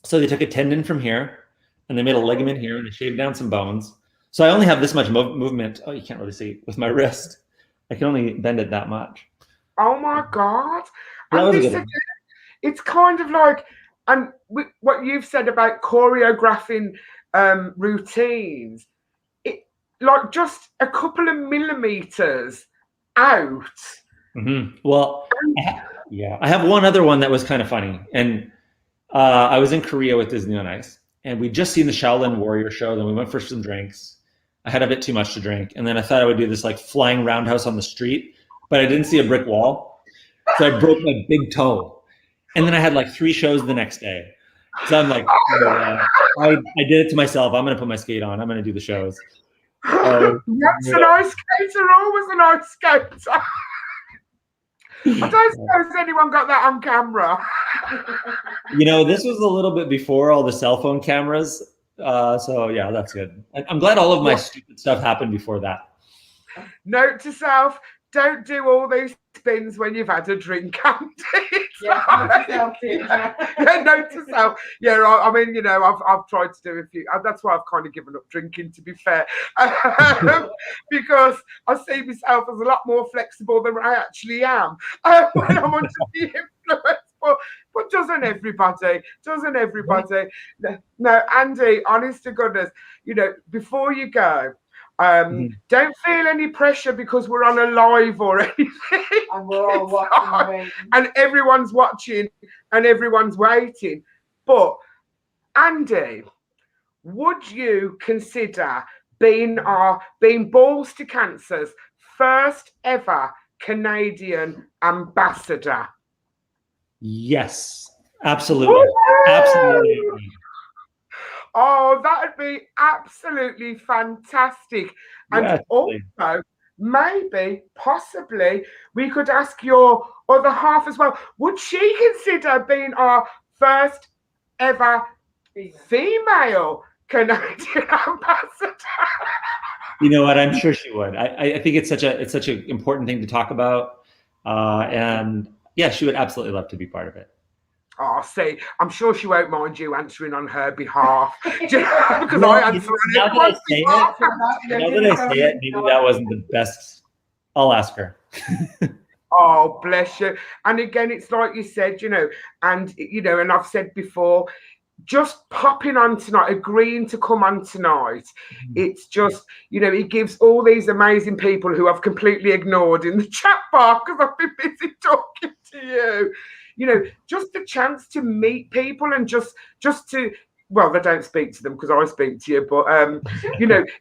So they took a tendon from here and they made a ligament here and they shaved down some bones. So I only have this much movement. Oh, you can't really see with my wrist. I can only bend it that much. Oh my God. That And was a this good again, one. it's kind of like, and what you've said about choreographing routines, it like just a couple of millimeters out. Well, yeah, I have one other one that was kind of funny. And I was in Korea with Disney on Ice, and we'd just seen the Shaolin Warrior show. Then we went for some drinks. I had a bit too much to drink, and then I thought I would do this like flying roundhouse on the street, but I didn't see a brick wall, so I broke my big toe. And then I had like 3 shows the next day. So I'm like, I did it to myself. I'm gonna put my skate on. I'm gonna do the shows. That's an ice skater, always an ice skater. I don't suppose anyone got that on camera. This was a little bit before all the cell phone cameras. So yeah, that's good. I'm glad all of my stupid stuff happened before that. Note to self, don't do all these spins when you've had a drink, Andy. Note to self. Yeah, I mean, I've tried to do a few. That's why I've kind of given up drinking, to be fair, because I see myself as a lot more flexible than I actually am when I'm under the influence. But doesn't everybody? No, Andy, honest to goodness, before you go, don't feel any pressure because we're on a live or anything. And we're all watching and everyone's watching and everyone's waiting. But Andy, would you consider being Balls to Cancer's first ever Canadian ambassador? Yes, absolutely. Absolutely. Oh, that would be absolutely fantastic. And also, maybe, possibly, we could ask your other half as well. Would she consider being our first ever female Canadian ambassador? You know what? I'm sure she would. I think it's such an important thing to talk about. And yeah, she would absolutely love to be part of it. Oh, see, I'm sure she won't mind you answering on her behalf. Because I answer on everyone's behalf. Now that I say it, maybe that wasn't the best. I'll ask her. Oh, bless you. And again, it's like you said, and I've said before, just popping on tonight, agreeing to come on tonight, it's just, it gives all these amazing people who I've completely ignored in the chat bar because I've been busy talking to you. Just a chance to meet people and just to, well, they don't speak to them because I speak to you, but,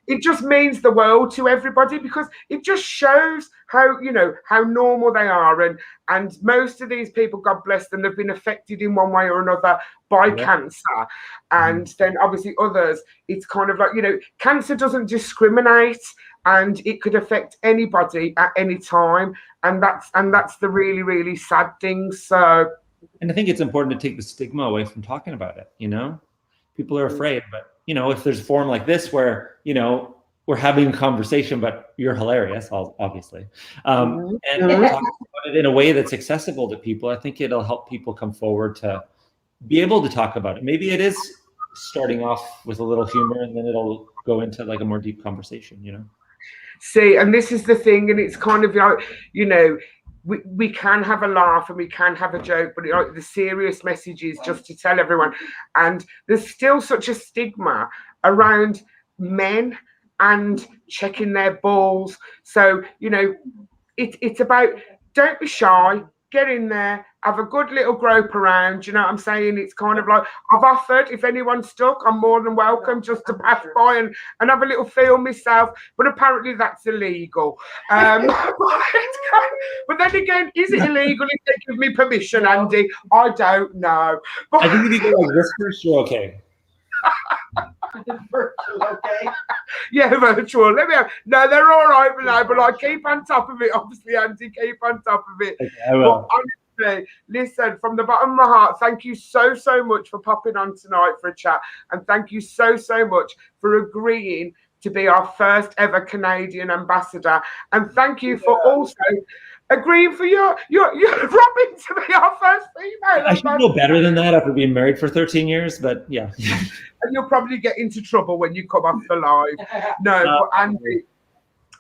it just means the world to everybody because it just shows how normal they are. And most of these people, God bless them, they've been affected in one way or another by cancer. And then obviously others, it's kind of like, cancer doesn't discriminate and it could affect anybody at any time. And that's the really, really sad thing. So, and I think it's important to take the stigma away from talking about it. People are afraid, but if there's a forum like this where we're having a conversation, but you're hilarious, obviously, and talk about it in a way that's accessible to people, I think it'll help people come forward to be able to talk about it. Maybe it is starting off with a little humor, and then it'll go into like a more deep conversation. See, and this is the thing, and it's kind of like, we can have a laugh and we can have a joke, but the serious message is just to tell everyone. And there's still such a stigma around men and checking their balls. So, it's about, don't be shy, get in there, have a good little grope around. You know what I'm saying? It's kind of like, I've offered, if anyone's stuck, I'm more than welcome just to pass by and have a little feel myself. But apparently that's illegal. But then again, is it illegal if they give me permission, Andy? I don't know. But I think if you go like this first, you're okay. Virtual, okay? Yeah, virtual. No, they're all right now, but I keep on top of it. Obviously, Auntie, keep on top of it. Okay, I will. But honestly, listen, from the bottom of my heart, thank you so much for popping on tonight for a chat, and thank you so much for agreeing to be our first ever Canadian ambassador, and thank you for also agreeing for your Robin to be our first female. I should know better than that after being married for 13 years, but yeah. And you'll probably get into trouble when you come off the live. No, but Andy,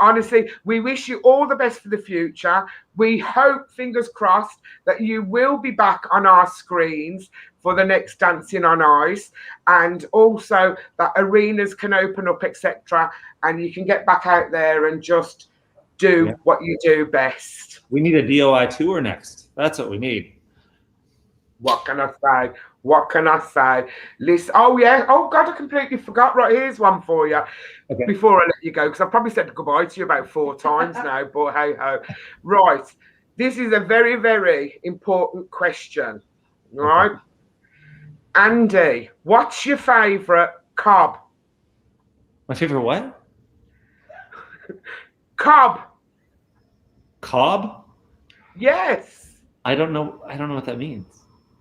honestly, we wish you all the best for the future. We hope, fingers crossed, that you will be back on our screens for the next Dancing on Ice, and also that arenas can open up, etc., and you can get back out there and just do what you do best. We need a DOI tour next. That's what we need. What can I say? What can I say? Listen, oh yeah, oh God, I completely forgot. Right, here's one for you. Okay. Before I let you go, because I've probably said goodbye to you about 4 times now, but hey ho. Right, this is a very, very important question. Right, Okay. Andy, what's your favourite cob? My favorite what? Cob. Cob? Yes. I don't know what that means.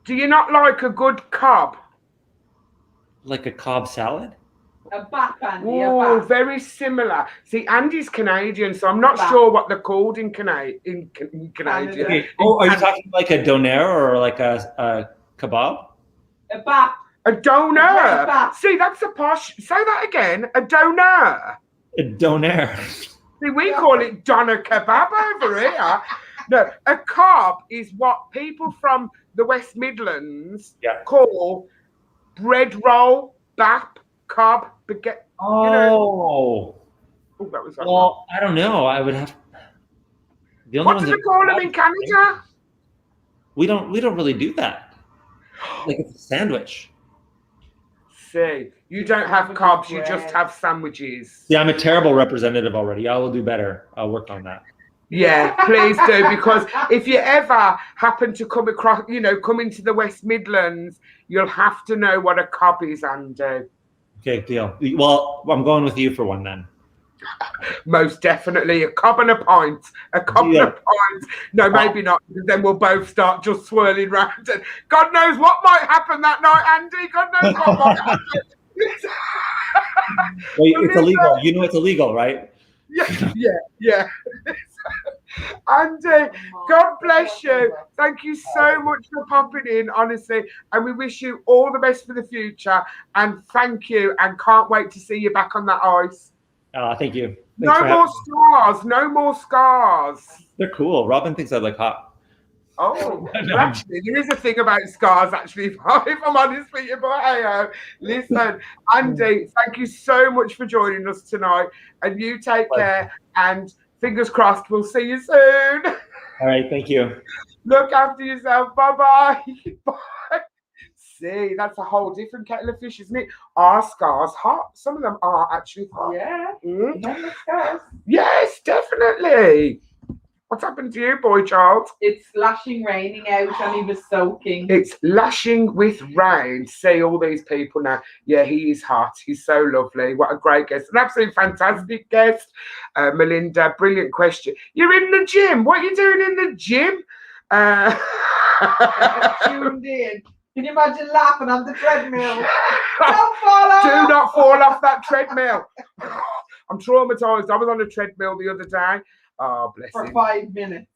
Do you not like a good cob? Like a Cobb salad? A bap, Andy, a Oh, bap. very similar. See, Andy's Canadian, so I'm not sure what they're called in Canadian. Okay. Oh, are you talking like a doner or like a kebab? A bap. A A doner. bap. See, that's a posh. Say that again. A doner. A doner. See, we call it doner kebab over here. No, a cob is what people from the West Midlands call bread roll, bap, cob, baguette. Oh. Oh, that was Well, I don't know. I would have. The only what ones do they that- call them in Canada? We don't really do that. Like it's a sandwich. See, you don't have cobs, you just have sandwiches. Yeah, I'm a terrible representative already. I will do better. I'll work on that. Yeah, please do, because if you ever happen to come across, come into the West Midlands, you'll have to know what a cob is, Andy. Okay, deal. Well, I'm going with you for one then. Most definitely, a cob and a pint. A cob and a pint. No, maybe not, because then we'll both start just swirling round, and God knows what might happen that night, Andy. God knows what might happen. Wait, it's illegal. You know it's illegal, right? Yeah. Andy, God bless you. Thank you so much for popping in, honestly. And we wish you all the best for the future. And thank you. And can't wait to see you back on that ice. Thank you. No more scars. No more scars. They're cool. Robin thinks I look hot. Oh, actually, there is a thing about scars, actually, if I'm honest with you. But hey, listen, Andy, thank you so much for joining us tonight. And you take care. And fingers crossed, we'll see you soon. All right, thank you. Look after yourself. Bye-bye. Bye. See, that's a whole different kettle of fish, isn't it? Are scars hot? Some of them are actually hot. Yeah. Mm. Scars. Yes, definitely. What's happened to you, boy child? It's lashing raining out and he was soaking. It's lashing with rain. See all these people now. Yeah, he is hot. He's so lovely. What a great guest. An absolutely fantastic guest. Melinda, brilliant question. You're in the gym. What are you doing in the gym? Tuned in. Can you imagine laughing on the treadmill? Don't fall off. Do not fall off that treadmill. I'm traumatized. I was on a treadmill the other day. Oh, bless For him. 5 minutes.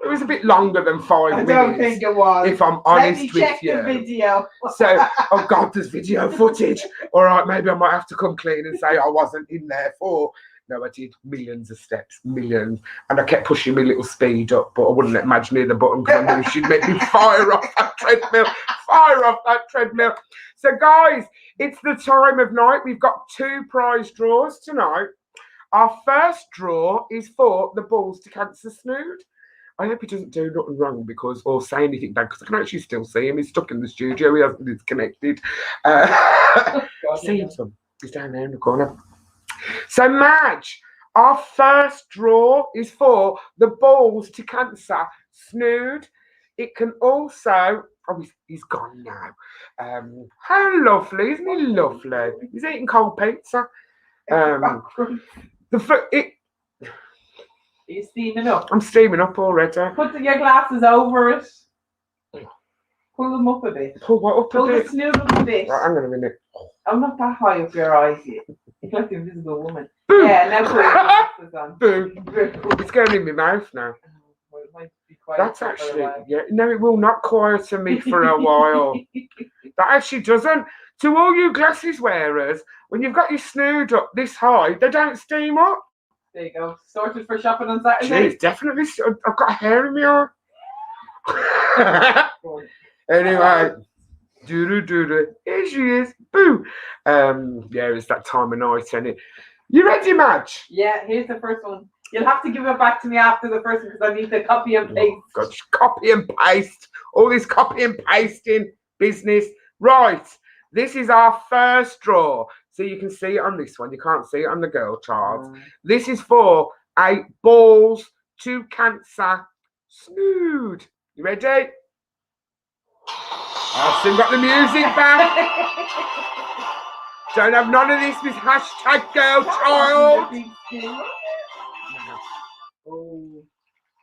It was a bit longer than 5 minutes. I don't think it was. If I'm honest Let me with check you. the video. So, oh God, there's video footage. All right, maybe I might have to come clean and say I wasn't in there for. No, I did millions of steps, millions. And I kept pushing my little speed up, but I wouldn't let Madge near the button because I knew she'd make me fire off that treadmill. Fire off that treadmill. So, guys, it's the time of night. We've got 2 prize draws tonight. Our first draw is for the balls to cancer snood. I hope he doesn't do nothing wrong or say anything bad, because I can actually still see him. He's stuck in the studio. He hasn't disconnected. See him, son. He's down there in the corner. So, Madge, our first draw is for the balls to cancer snood. It can also... Oh, he's gone now. How lovely. Isn't he lovely? He's eating cold pizza. You're steaming up. I'm steaming up already. Put your glasses over it. Pull them up a bit. Pull what up Pull a the bit? snood up a bit. Right, hang on a minute. I'm not that high up your eyes yet. You're like the invisible woman. Boo. Yeah, now put your glasses on. Boo. It's going in my mouth now. Well, it might be quiet That's for a actually, while. yeah. No, it will not quieten me for a while. That actually doesn't. To all you glasses wearers, when you've got your snood up this high, they don't steam up. There you go. Sorted for shopping on Saturday. Jeez, definitely. I've got hair in my eye. Anyway, doo-doo-doo-doo. Here she is. Boo. Yeah, it's that time of night, isn't it? You ready, Madge? Yeah, here's the first one. You'll have to give it back to me after the first one because I need to copy and paste. Oh, God, just copy and paste. All this copy and pasting business. Right. This is our first draw. So you can see it on this one. You can't see it on the girl chart. This is for a balls to cancer snood. You ready? I've still got the music back. Don't have none of this with hashtag girl child. Oh.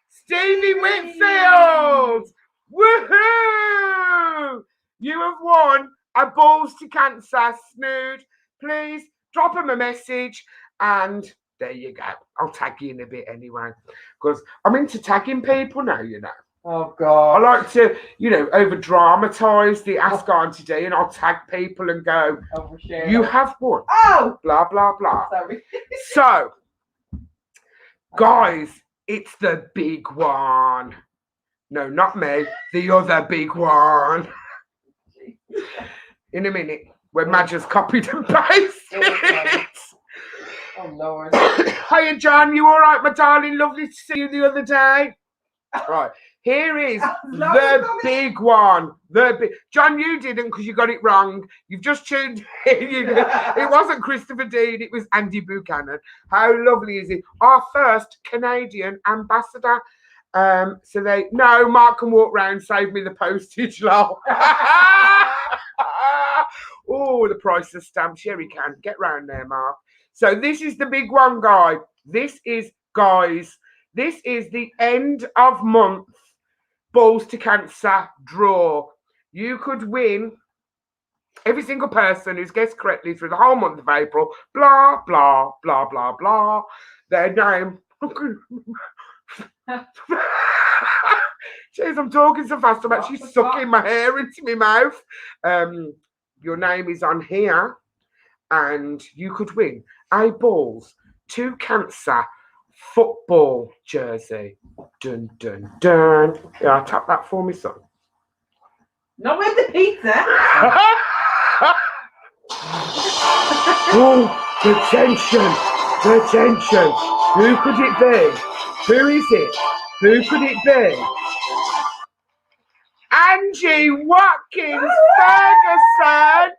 Stevie Whitfield. Woohoo! You have won a balls to cancer snood. Please drop him a message and there you go. I'll tag you in a bit anyway. Because I'm into tagging people now, you know. Oh, God. I like to, over dramatise the Ask Auntie Dee and I'll tag people and go, overshare. You have won. Oh! Blah, blah, blah. Sorry. So, guys, it's the big one. No, not me. The other big one. In a minute, when Madge has copied and pasted. Oh, Lord. Hiya, John. You all right, my darling? Lovely to see you the other day. Right. Here is the big one. John, you didn't because you got it wrong. You've just tuned in. It wasn't Christopher Dean. It was Andy Buchanan. How lovely is it? Our first Canadian ambassador. No, Mark can walk round, save me the postage, lol. Oh, the price of stamps. Yeah, he can. Get round there, Mark. So this is the big one, guys. This is the end of month balls to cancer draw. You could win, every single person who's guessed correctly through the whole month of April, blah, blah, blah, blah, blah, their name. Jeez, I'm talking so fast, I'm actually sucking my hair into my mouth. Your name is on here, and you could win a balls to cancer football jersey. Dun, dun, dun. Yeah, tap that for me, son. Not with the pizza. Oh, the tension. The tension. Who could it be? Who is it? Who could it be? Angie Watkins Ferguson.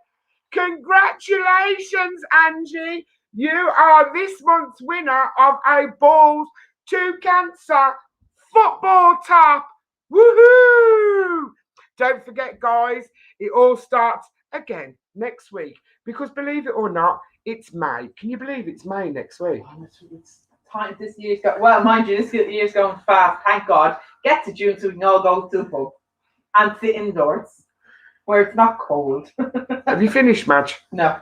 Congratulations, Angie. You are this month's winner of a balls to cancer football top. Woohoo! Don't forget, guys, it all starts again next week. Because believe it or not, it's May. Can you believe it's May next week? It's time this year's got, well, mind you, this year's going fast, thank God. Get to June so we can all go to the pub and sit indoors where it's not cold. Have you finished, Madge? No.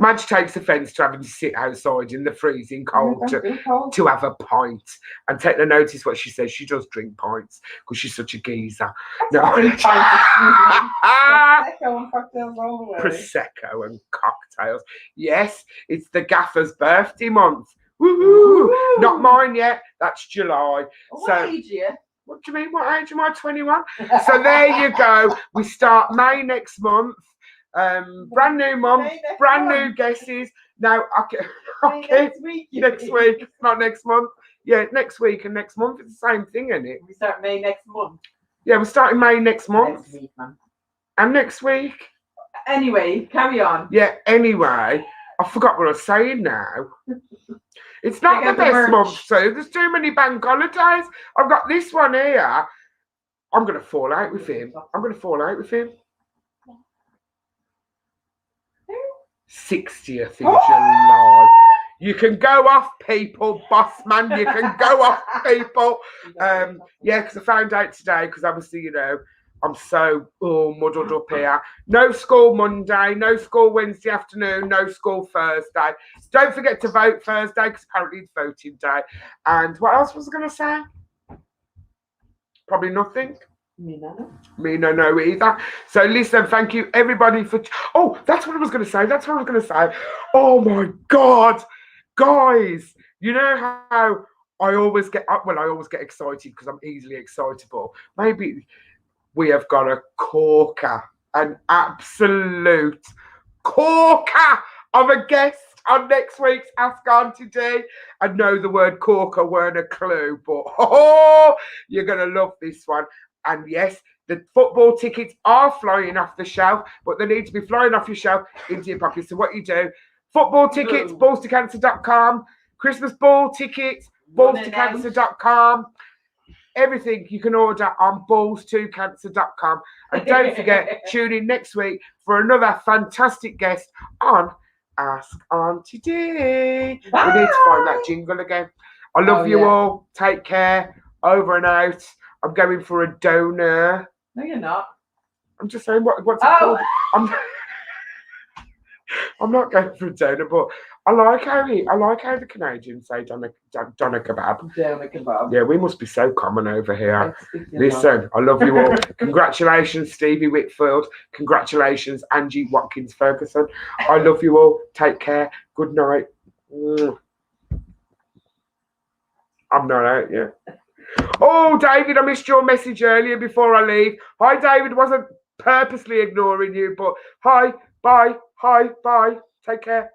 Madge takes offence to having to sit outside in the freezing cold to have a pint. And take the notice what she says. She does drink pints because she's such a geezer. No. Prosecco and cocktails. Yes, it's the gaffer's birthday month. Woohoo! Not mine yet. That's July. What age are you? What do you mean? What age am I? 21? So there you go. We start May next month. Brand new month, brand new guesses. Now, next week. Next week, not next month. Yeah, next week and next month. It's the same thing, isn't it? We start May next month. Yeah, we're starting May next month. Next week, man. And next week. Anyway, carry on. Yeah, anyway. I forgot what I was saying now. It's not the best month, so there's too many bank holidays. I've got this one here. I'm going to fall out with him. 60th in July. You can go off, people, boss man. You can go off, people. Yeah, because I found out today, because obviously, I'm so muddled up here. No school Monday, no school Wednesday afternoon, no school Thursday. Don't forget to vote Thursday, because apparently it's voting day. And what else was I going to say? Probably nothing. Me no know either. So listen, thank you everybody for. Oh, that's what I was going to say. Oh my God, Guys, you know how I always get excited because I'm easily excitable. Maybe we have got a corker, an absolute corker of a guest on next week's Ask Auntie Dee. I know the word corker weren't a clue, but you're going to love this one. And yes, the football tickets are flying off the shelf, but they need to be flying off your shelf into your pocket. So what you do, football tickets, ballstocancer.com, Christmas ball tickets, ballstocancer.com. Everything you can order on balls2cancer.com. And don't forget, tune in next week for another fantastic guest on Ask Auntie Dee. We need to find that jingle again. I love you all. Take care. Over and out. I'm going for a donor. No, you're not. I'm just saying, what's it called? I'm not going for a donor, but I like how the Canadians say doner kebab. Doner kebab. Yeah, we must be so common over here. Listen, I love you all. Congratulations, Stevie Whitfield. Congratulations, Angie Watkins Ferguson. I love you all. Take care. Good night. I'm not out yet. Oh, David, I missed your message earlier before I leave. Hi, David. Wasn't purposely ignoring you, but hi, bye, hi, bye. Take care.